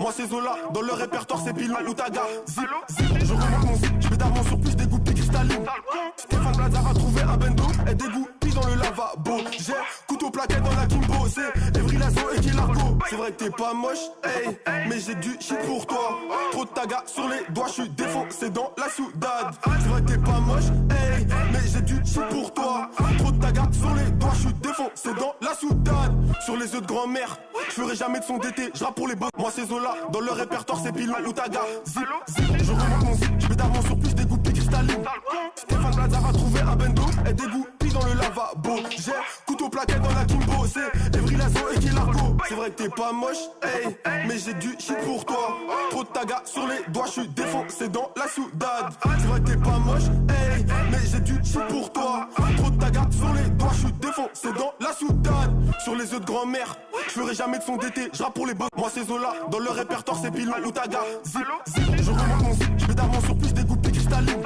moi c'est Zola. Dans le répertoire c'est Pilon ou Taga. Je remonte mon zip, je mets d'avance sur plus dégoûté cristalline. Stéphane Plaza a trouvé un bendo et dégoûté dans le lavabo. J'ai couteau plaqué dans la Kimbo. C'est Evry Lazo et Kilargo. C'est vrai que t'es pas moche, hey, mais j'ai du shit pour toi. Trop de taga sur les doigts, je suis défoncé dans la soudade. C'est vrai que t'es pas moche, hey, mais j'ai du shit pour toi. Trop de taga sur les doigts, je suis défoncé dans la soudade. Sur les œufs de grand-mère, je ferai jamais de son d'été, je rappe pour les bottes. Moi c'est Zola, dans le répertoire c'est Pilon ou Taga. Je remonte mon zip, je mets d'avance sur plus dégoûté cristalline. Stéphane Plaza a trouvé un bendo et dégoûté dans le lavabo. J'ai couteau plaqué dans la Kimbo. C'est Evry Lazo et Kilargo. C'est vrai que t'es pas moche, hey, mais j'ai du shit pour toi. Trop de taga sur les doigts, je suis défoncé dans la soudade. C'est vrai que t'es pas moche, hey, mais j'ai du shit pour toi. Trop de taga sur les doigts, je suis défoncé dans la soudade. Sur les œufs de grand-mère, je ferai jamais de son d'été, je rappe pour les bottes. Moi c'est Zola, dans le répertoire c'est Pilon ou Taga. Je remonte mon zip, je mets d'avance sur plus dégoûté cristalline.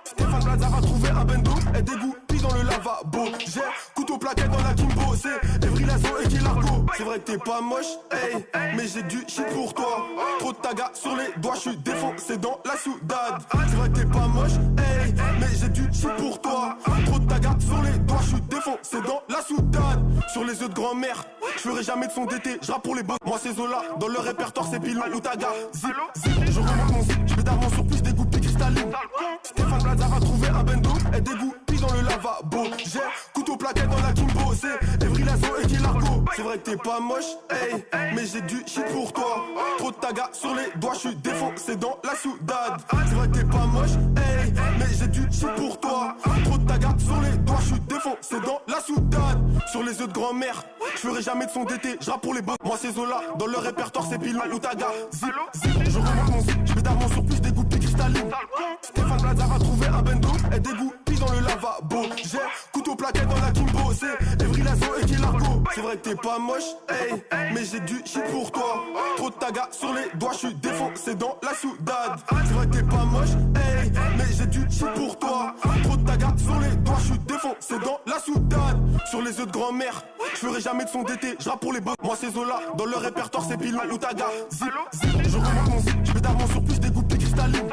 Stéphane Plaza a trouvé un bendo et dégoûté dans le lavabo. J'ai couteau plaqué dans la Kimbo. C'est Evry Lazo et Kilargo. C'est vrai que t'es pas moche, hey, mais j'ai du shit pour toi. Trop de taga sur les doigts, je suis défoncé dans la soudade. C'est vrai que t'es pas moche, hey, mais j'ai du shit pour toi. Trop de taga sur les doigts, je suis défoncé dans la soudade. Sur les œufs de grand-mère, je ferai jamais de son d'été, je rappe pour les bottes. Moi c'est Zola, dans le répertoire c'est Pilon ou Taga. Je remonte mon zip, je mets d'avance sur plus dégoûté cristalline. Stéphane Plaza a trouvé un bendo et dégoûté dans le lavabo. J'ai couteau plaqué dans la Kimbo. C'est Evry Lazo et Kilargo. C'est vrai que t'es pas moche, hey, mais j'ai du shit pour toi. Trop de taga sur les doigts, je suis défoncé dans la soudade. C'est vrai que t'es pas moche, hey, mais j'ai du shit pour toi. Trop de taga sur les doigts, je suis défoncé dans la soudade. Sur les œufs de grand-mère, je ferai jamais de son d'été, je rappe pour les bottes. Moi c'est Zola, dans le répertoire c'est Pilon ou Taga. Je remonte mon zip, je mets d'avance sur plus dégoûté cristalline. Stéphane Plaza a trouvé un bendo et dégoûté dans le lavabo. J'ai couteau plaqué dans la Kimbo. C'est Evry Lazo et Kilargo. C'est vrai que t'es pas moche, hey, mais j'ai du shit pour toi. Trop de taga sur les doigts, je suis défoncé dans la soudade. C'est vrai que t'es pas moche, hey, mais j'ai du shit pour toi. Trop de taga sur les doigts, je suis défoncé dans la soudade. Sur les œufs de grand-mère, je ferai jamais de son d'été, je rappe pour les bottes. Moi c'est Zola, dans le répertoire c'est Pilon ou Taga. Je remonte mon zip, je mets d'avance sur plus dégoûté cristalline.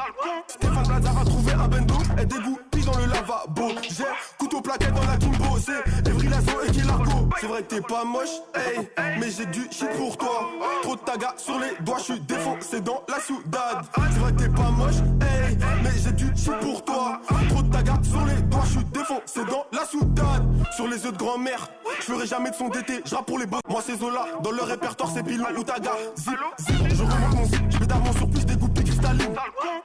Stéphane Plaza a trouvé un bendo et dégoûté dans le lavabo. J'ai couteau plaqué dans la Kimbo. C'est Evry Lazo et Kilargo. C'est vrai que t'es pas moche, hey, mais j'ai du shit pour toi. Trop de taga sur les doigts, je suis défoncé dans la soudade. C'est vrai que t'es pas moche, hey, mais j'ai du shit pour toi. Trop de taga sur les doigts, je suis défoncé dans la soudade. Sur les œufs de grand-mère, je ferai jamais de son d'été, je rappe pour les bottes. Moi c'est Zola, dans le répertoire c'est Pilon ou Taga. Je remonte mon zip, je mets d'avance sur plus dégoûté cristalline.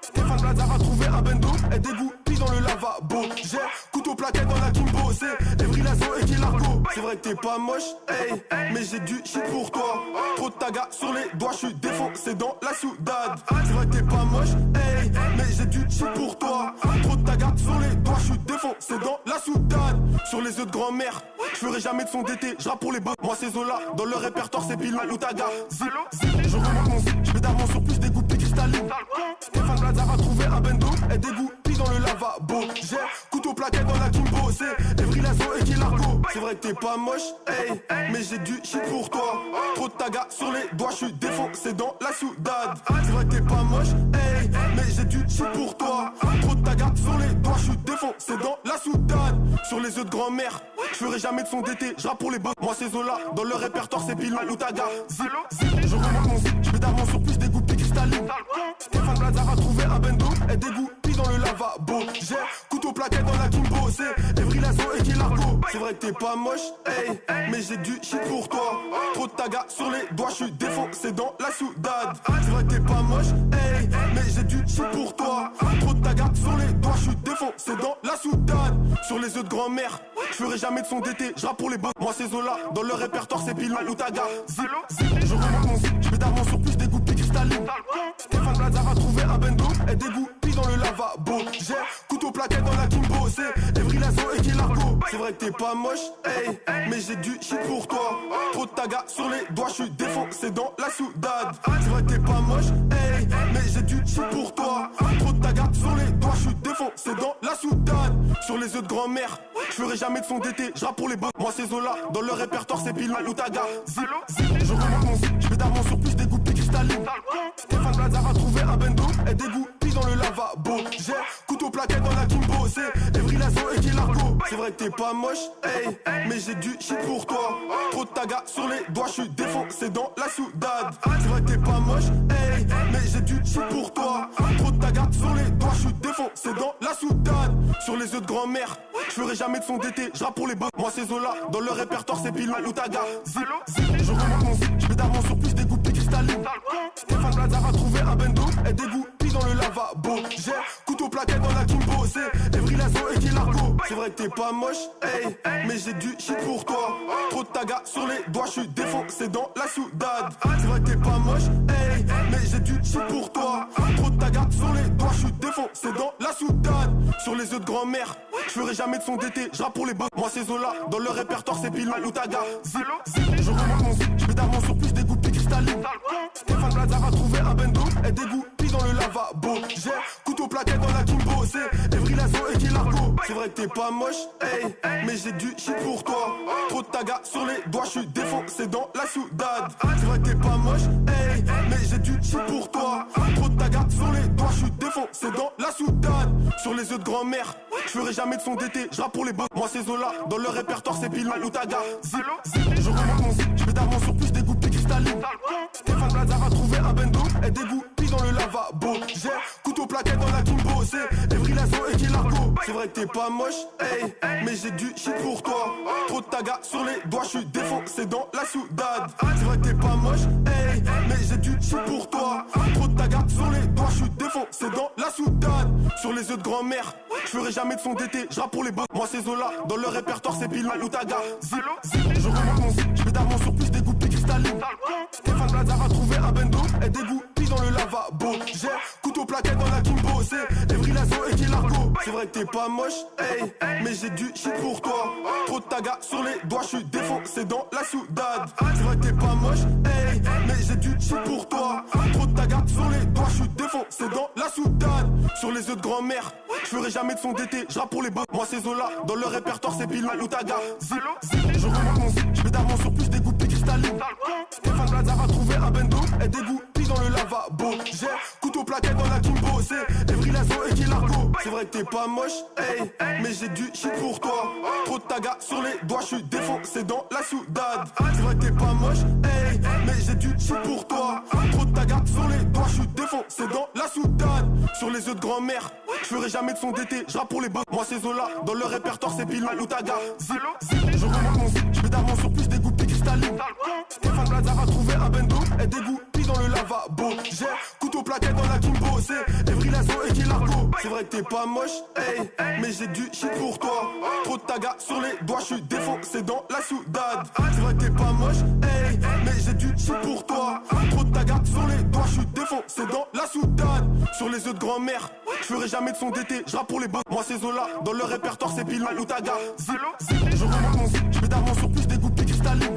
Stéphane Plaza a trouvé un bendo et dégoûté dans le lavabo. J'ai couteau plaqué dans la Kimbo. C'est Evry Lazo et Kilargo. C'est vrai que t'es pas moche, hey, mais j'ai du shit pour toi. Trop de taga sur les doigts, je suis défoncé dans la soudade. C'est vrai que t'es pas moche, hey, mais j'ai du shit pour toi. Trop de taga sur les doigts, je suis défoncé dans la soudade. Sur les œufs de grand-mère, je ferai jamais de son d'été, je rappe pour les bottes. Moi c'est Zola, dans le répertoire c'est Pilon ou Taga. Je remonte mon zip, je mets d'avance sur plus dégoûté cristalline. Stéphane Plaza a trouvé un bendo et dégoûté dans le lavabo. J'ai couteau plaqué dans la Kimbo. C'est Evry Lazo et Kilargo. C'est vrai que t'es pas moche, hey, mais j'ai du shit pour toi. Trop de taga sur les doigts, je suis défoncé dans la soudade. C'est vrai que t'es pas moche, hey, mais j'ai du shit pour toi. Trop de taga sur les doigts, je suis défoncé dans la soudade. Sur les œufs de grand-mère, je ferai jamais de son d'été, je rappe pour les bottes. Moi c'est Zola, dans le répertoire c'est Pilon ou Taga. Je remonte mon zip, je mets d'avance sur plus dégoûté cristalline. Stéphane Plaza a trouvé un bendo et dégoûté dans le lavabo. J'ai couteau plaqué dans la Kimbo. C'est Evry Lazo et Kilargo. C'est vrai que t'es pas moche, hey, mais j'ai du shit pour toi. Trop de taga sur les doigts, je suis défoncé dans la soudade. C'est vrai que t'es pas moche, hey, mais j'ai du shit pour toi. Trop de taga sur les doigts, je suis défoncé dans la soudade. Sur les œufs de grand-mère, je ferai jamais de son d'été, je rappe pour les bottes. Moi c'est Zola, dans le répertoire c'est Pilon ou Taga. Je remonte mon zip, je mets d'avance sur plus dégoûté cristalline. Stéphane Plaza a trouvé un bendo et dégoûté dans le lavabo. J'ai couteau plaqué dans la Kimbo. C'est Evry Lazo et Kilargo. C'est vrai que t'es pas moche, hey, mais j'ai du shit pour toi. Trop de taga sur les doigts, je suis défoncé dans la soudade. C'est vrai que t'es pas moche, hey, mais j'ai du shit pour toi. Trop de taga sur les doigts, je suis défoncé dans la soudade. Sur les œufs de grand-mère, je ferai jamais de son d'été, je rappe pour les bottes. Moi c'est Zola, dans le répertoire c'est Pilon ou Taga. Je remonte mon zip, je mets d'avance sur plus dégoûté cristalline. Stéphane Plaza va trouver un bendo et dégoupille dans le lavabo. J'ai couteau plaqué dans la Kimbo, c'est Evry Lazo et Kilargo. C'est vrai que t'es pas moche, hey, mais j'ai du shit pour toi. Trop de tagas sur les doigts, j'suis défoncé dans la soudade. C'est vrai que t'es pas moche, hey, mais j'ai du shit pour toi. Trop de tagas sur les doigts, j'suis défoncé dans la soudade. Sur les œufs de grand-mère, j'ferai jamais de son d'été, j'rappe pour les bottes. Moi c'est Zola, dans le répertoire c'est Pilon ou Taga. Zip, je remonte mon zip, j'mets d'armement sur plus dégoupé cristalline. Stéphane Plaza va trouver un bendo et dégoupille dans le lavabo. J'ai couteau plaqué dans la Kimbo, c'est Evry Lazo et Kilargo. C'est vrai que t'es pas moche, hey, mais j'ai du shit pour toi. Trop de tagas sur les doigts, j'suis défoncé dans la soudade. C'est vrai que t'es pas moche, hey, mais j'ai du shit pour toi. Trop de tagas sur les doigts, j'suis défoncé dans la soudade. Sur les œufs de grand-mère, j'ferai jamais de son d'été, j'rappe pour les bottes. Moi c'est Zola, dans le répertoire c'est Pilon ou Taga. Zip, je remonte mon zip, j'mets d'armement sur plus dégoupé cristalline. Stéphane Plaza va trouver un bendo et dégoupille dans le lavabo. J'ai couteau plaqué dans la Kimbo, c'est Evry Lazo et Kilargo. C'est vrai que t'es pas moche, hey, mais j'ai du shit pour toi. Trop de tagas sur les doigts, j'suis défoncé dans la soudade. C'est vrai que t'es pas moche, hey, mais j'ai du shit pour toi. Trop de tagas sur les doigts, j'suis défoncé dans la soudade. Sur les œufs de grand-mère, j'ferai jamais de son d'été, j'rappe pour les bottes. Moi c'est Zola, dans le répertoire c'est Pilon ou Taga. Zip, je remonte mon zip, j'mets d'armement sur plus dégoupé cristalline. Stéphane Plaza va trouver un bendo et dégoupille dans le lavabo. J'ai couteau plaqué dans la Kimbo, c'est Evry Lazo et Kilargo. C'est vrai que t'es pas moche, hey, mais j'ai du shit pour toi. Trop de tagas sur les doigts, j'suis défoncé dans la soudade. C'est vrai que t'es pas moche, hey, mais j'ai du shit pour toi. Trop de tagas sur les doigts, j'suis défoncé dans la soudade. Sur les œufs de grand-mère, j'ferai jamais de son d'été, j'rappe pour les bottes. Moi c'est Zola, dans le répertoire c'est Pilon ou Taga. Zip, je remonte mon zip, j'mets d'armement sur plus dégoupé cristalline. Stéphane Plaza va trouver un bendo et dégoupille dans le lavabo. J'ai couteau plaqué dans la Kimbo, c'est Evry Lazo et Kilargo. C'est vrai que t'es pas moche, hey, mais j'ai du shit pour toi. Trop de tagas sur les doigts, j'suis défoncé dans la soudade. C'est vrai que t'es pas moche, hey, mais j'ai du shit pour toi. Trop de tagas sur les doigts, j'suis défoncé dans la soudade. Sur les œufs de grand-mère, j'ferai jamais de son d'été, j'rappe pour les bottes. Moi c'est Zola, dans le répertoire c'est Pilon ou Taga. Zip, je remonte mon zip, j'mets d'armement sur plus dégoupé cristalline. Stéphane Plaza va trouver un bendo et dégoupille dans le lavabo. J'ai couteau plaqué dans la Kimbo, c'est Evry Lazo et Kilargo. C'est vrai que t'es pas moche, hey, mais j'ai du shit pour toi. Trop de tagas sur les doigts, j'suis défoncé dans la soudade. C'est vrai que t'es pas moche, hey, mais j'ai du shit pour toi. Trop de tagas sur les doigts, j'suis défoncé dans la soudade. Sur les œufs de grand-mère, j'ferai jamais de son d'été, j'rappe pour les bottes. Moi c'est Zola, dans le répertoire c'est Pilon ou Taga. Zip, je remonte mon zip, j'mets d'armement sur plus dégoupé cristalline. Stéphane Plaza va trouver un bendo et dégoupille dans le lavabo. J'ai couteau plaqué dans la Kimbo, c'est Evry Lazo et Kilargo. C'est vrai que t'es pas moche, hey, mais j'ai du shit pour toi. Trop de tagas sur les doigts, j'suis défoncé dans la soudade. C'est vrai que t'es pas moche, hey, mais j'ai du shit pour toi. Trop de tagas sur les doigts, j'suis défoncé dans la soudade. Sur les œufs de grand-mère, j'ferai jamais de son d'été, j'rappe pour les bottes. Moi c'est Zola, dans le répertoire c'est Pilon ou Taga. Zip, je remonte mon zip, j'mets d'armement sur plus dégoupé cristalline.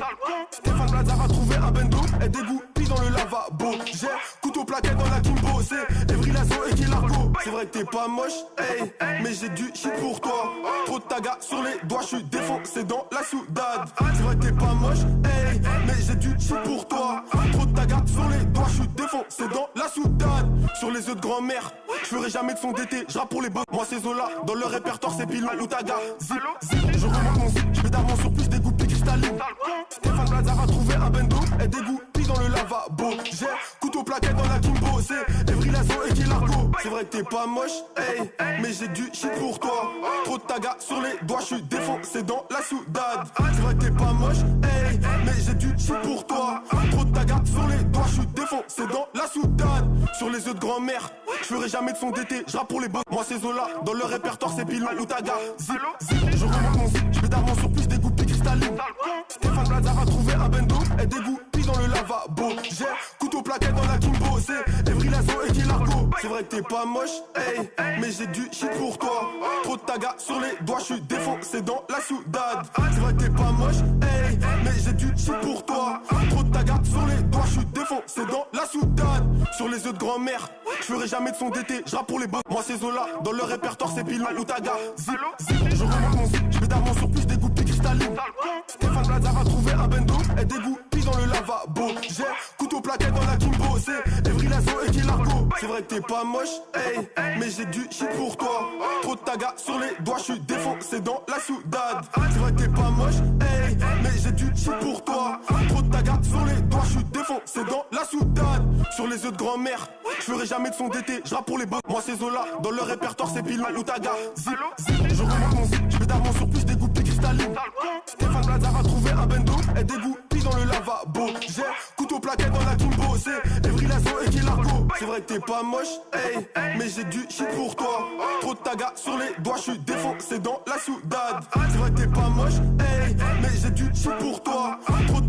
Stéphane Plaza va trouver un bendo et dégoupille dans le lavabo. J'ai couteau plaqué dans la Kimbo, c'est Evry Lazo et Kilargo. C'est vrai que t'es pas moche, hey, mais j'ai du shit pour toi. Trop de tagas sur les doigts, j'suis défoncé dans la soudade. C'est vrai que t'es pas moche, hey, mais j'ai du shit pour toi. Trop de tagas sur les doigts, j'suis défoncé dans la soudade. Sur les œufs de grand-mère, j'ferai jamais de son d'été, j'rappe pour les bottes. Moi c'est Zola, dans le répertoire c'est Pilon ou Taga. Zip, je remonte mon zip, j'mets d'armement sur plus dégoupé cristalline. Stéphane Plaza va trouver un bendo et dégoupille dans le lavabo. J'ai couteau plaqué dans la Kimbo, c'est Evry Lazo et Kilargo. C'est vrai que t'es pas moche, hey, mais j'ai du shit pour toi. Trop de tagas sur les doigts, j'suis défoncé dans la soudade. C'est vrai que t'es pas moche, hey, mais j'ai du shit pour toi. Trop de tagas sur les doigts, j'suis défoncé dans la soudade. Sur les œufs de grand-mère, j'ferai jamais de son d'été, j'rappe pour les bottes. Moi c'est Zola, dans le répertoire c'est Pilon ou Taga. Zip, je remonte mon zip, j'mets d'armement sur plus dégoupé cristalline. Stéphane Plaza va trouver un bendo et dégoupille dans le lavabo. J'ai couteau plaqué dans la Kimbo, c'est Evry Lazo et Kilargo. C'est vrai que t'es pas moche, hey, mais j'ai du shit pour toi. Trop de tagas sur les doigts, j'suis défoncé dans la soudade. C'est vrai que t'es pas moche, hey, mais j'ai du shit pour toi. Trop de tagas sur les doigts, j'suis défoncé dans la soudade. Sur les œufs de grand-mère, j'ferai jamais de son d'été, j'rappe pour les bottes. Moi c'est Zola, dans le répertoire c'est Pilon ou Taga. Zip, je remonte mon zip, j'mets d'armement sur plus dégoupé cristalline. Stéphane Plaza va trouver un bendo et dégoupille dans le lavabo. J'ai couteau plaqué dans la Kimbo, c'est Evry Lazo et Kilargo. vrai que t'es pas moche, hey, mais j'ai du shit pour toi. Trop de tagas sur les doigts, je suis défoncé dans la soudade. C'est vrai que t'es pas moche, hey, mais j'ai du shit pour toi. Trop de tagas sur les doigts, je suis défoncé dans la soudade. Sur les yeux de grand-mère, je ferai jamais de son d'été, je rappe pour les beaux. Moi c'est Zola, dans le répertoire c'est Pilon ou Taga. Zip, zip, je remonte mon zip, je vais d'avant sur plus dégoûté cristalline. Stéphane Plaza a trouvé un bendo, elle dégoupille dans le lavabo. J'ai couteau plaqué dans la Kimbo, c'est Evry Lazo et Kilargo. C'est vrai que t'es pas moche, hey, mais j'ai du shit pour toi. Trop de tagas sur les doigts, je suis défoncé dans la soudade. C'est vrai que t'es pas moche, hey, mais j'ai du shit pour toi. Trop de